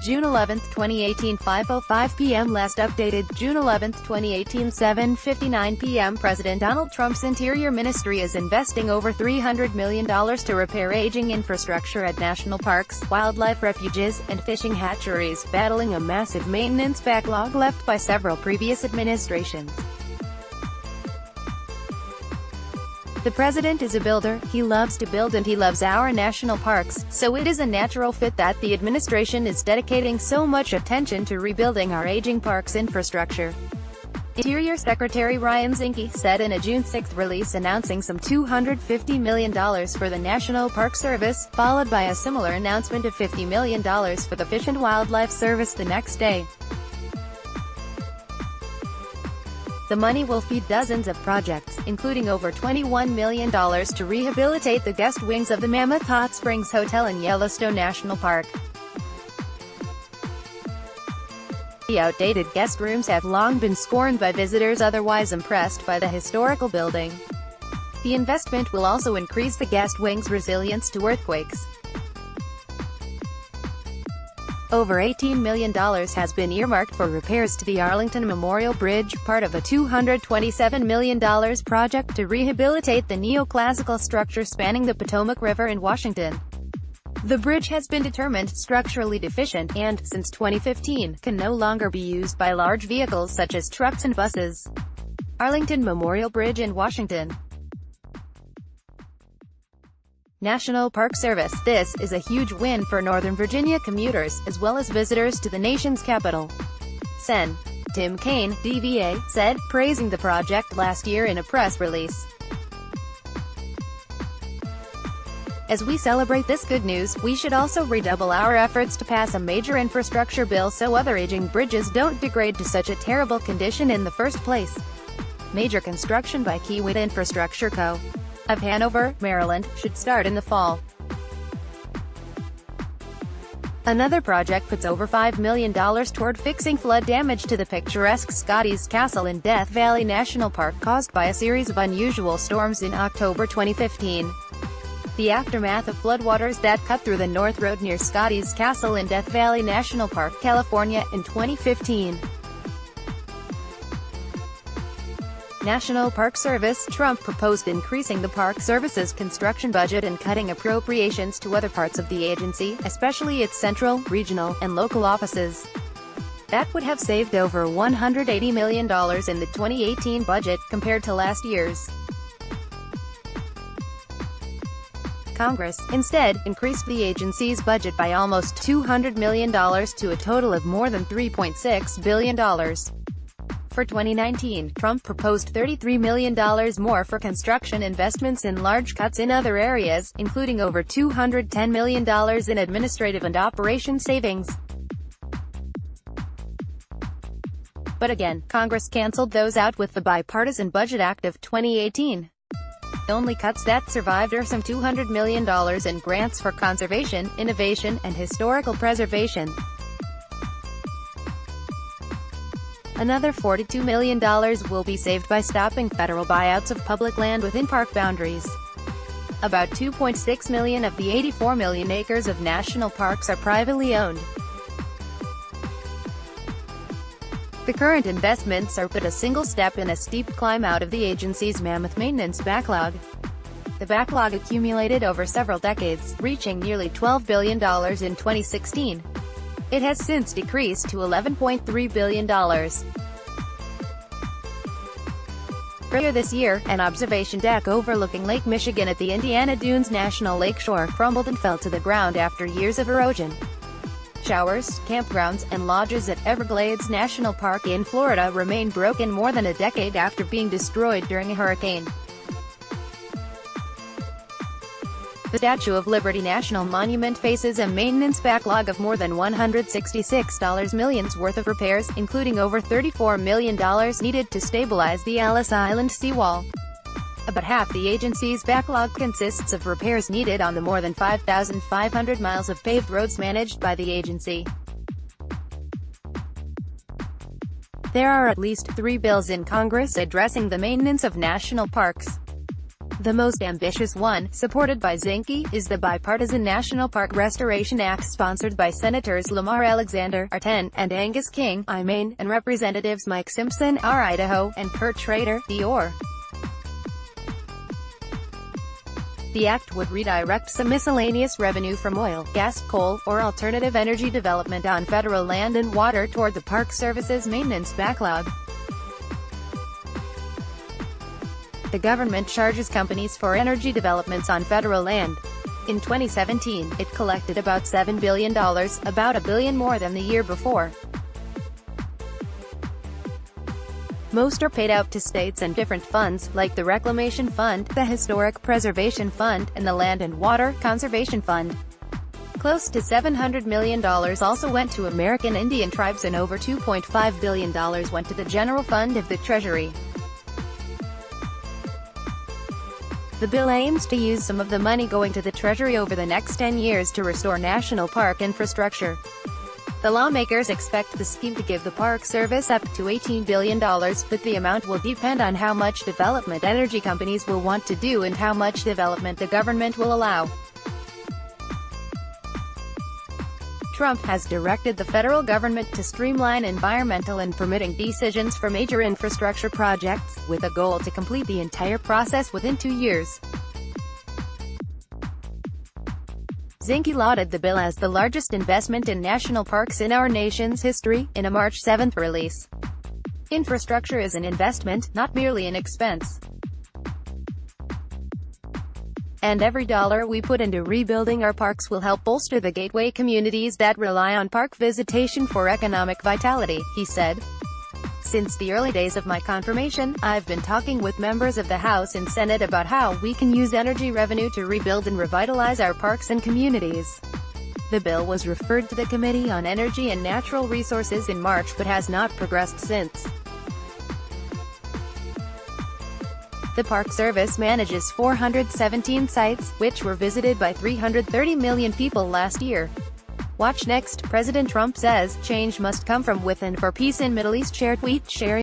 June 11, 2018 5:05 p.m. Last updated, June 11, 2018 7:59 p.m. President Donald Trump's Interior Ministry is investing over $300 million to repair aging infrastructure at national parks, wildlife refuges, and fishing hatcheries, battling a massive maintenance backlog left by several previous administrations. The president is a builder, he loves to build and he loves our national parks, so it is a natural fit that the administration is dedicating so much attention to rebuilding our aging parks infrastructure. Interior Secretary Ryan Zinke said in a June 6 release announcing some $250 million for the National Park Service, followed by a similar announcement of $50 million for the Fish and Wildlife Service the next day. The money will feed dozens of projects, including over $21 million to rehabilitate the guest wings of the Mammoth Hot Springs Hotel in Yellowstone National Park. The outdated guest rooms have long been scorned by visitors otherwise impressed by the historical building. The investment will also increase the guest wings' resilience to earthquakes. Over $18 million has been earmarked for repairs to the Arlington Memorial Bridge, part of a $227 million project to rehabilitate the neoclassical structure spanning the Potomac River in Washington. The bridge has been determined structurally deficient, and, since 2015, can no longer be used by large vehicles such as trucks and buses. Arlington Memorial Bridge in Washington. National Park Service. This is a huge win for Northern Virginia commuters, as well as visitors to the nation's capital. Sen. Tim Kaine, DVA, said, praising the project last year in a press release. As we celebrate this good news, we should also redouble our efforts to pass a major infrastructure bill so other aging bridges don't degrade to such a terrible condition in the first place. Major construction by Kiewit Infrastructure Co. of Hanover, Maryland, should start in the fall. Another project puts over $5 million toward fixing flood damage to the picturesque Scotty's Castle in Death Valley National Park caused by a series of unusual storms in October 2015. The aftermath of floodwaters that cut through the North Road near Scotty's Castle in Death Valley National Park, California, in 2015. National Park Service. Trump proposed increasing the Park Service's construction budget and cutting appropriations to other parts of the agency, especially its central, regional, and local offices. That would have saved over $180 million in the 2018 budget, compared to last year's. Congress, instead, increased the agency's budget by almost $200 million to a total of more than $3.6 billion. For 2019, Trump proposed $33 million more for construction investments and large cuts in other areas, including over $210 million in administrative and operation savings. But again, Congress canceled those out with the Bipartisan Budget Act of 2018. The only cuts that survived are some $200 million in grants for conservation, innovation, and historical preservation. Another $42 million will be saved by stopping federal buyouts of public land within park boundaries. About 2.6 million of the 84 million acres of national parks are privately owned. The current investments are but a single step in a steep climb out of the agency's mammoth maintenance backlog. The backlog accumulated over several decades, reaching nearly $12 billion in 2016. It has since decreased to $11.3 billion. Earlier this year, an observation deck overlooking Lake Michigan at the Indiana Dunes National Lakeshore crumbled and fell to the ground after years of erosion. Showers, campgrounds, and lodges at Everglades National Park in Florida remain broken more than a decade after being destroyed during a hurricane. The Statue of Liberty National Monument faces a maintenance backlog of more than $166 million worth of repairs, including over $34 million needed to stabilize the Ellis Island seawall. About half the agency's backlog consists of repairs needed on the more than 5,500 miles of paved roads managed by the agency. There are at least 3 bills in Congress addressing the maintenance of national parks. The most ambitious one, supported by Zinke, is the bipartisan National Park Restoration Act sponsored by Senators Lamar Alexander, R10, and Angus King, I Maine, and Representatives Mike Simpson, R Idaho, and Kurt Schrader, D Or. The act would redirect some miscellaneous revenue from oil, gas, coal, or alternative energy development on federal land and water toward the Park Service's maintenance backlog. The government charges companies for energy developments on federal land. In 2017, it collected about $7 billion, about $1 billion more than the year before. Most are paid out to states and different funds, like the Reclamation Fund, the Historic Preservation Fund, and the Land and Water Conservation Fund. Close to $700 million also went to American Indian tribes and over $2.5 billion went to the general fund of the Treasury. The bill aims to use some of the money going to the Treasury over the next 10 years to restore national park infrastructure. The lawmakers expect the scheme to give the Park Service up to $18 billion, but the amount will depend on how much development energy companies will want to do and how much development the government will allow. Trump has directed the federal government to streamline environmental and permitting decisions for major infrastructure projects, with a goal to complete the entire process within 2 years. Zinke lauded the bill as the largest investment in national parks in our nation's history, in a March 7 release. Infrastructure is an investment, not merely an expense. And every dollar we put into rebuilding our parks will help bolster the gateway communities that rely on park visitation for economic vitality, he said. Since the early days of my confirmation, I've been talking with members of the House and Senate about how we can use energy revenue to rebuild and revitalize our parks and communities. The bill was referred to the Committee on Energy and Natural Resources in March but has not progressed since. The Park Service manages 417 sites, which were visited by 330 million people last year. Watch next. President Trump says, change must come from within for peace in Middle East. Share tweet sharing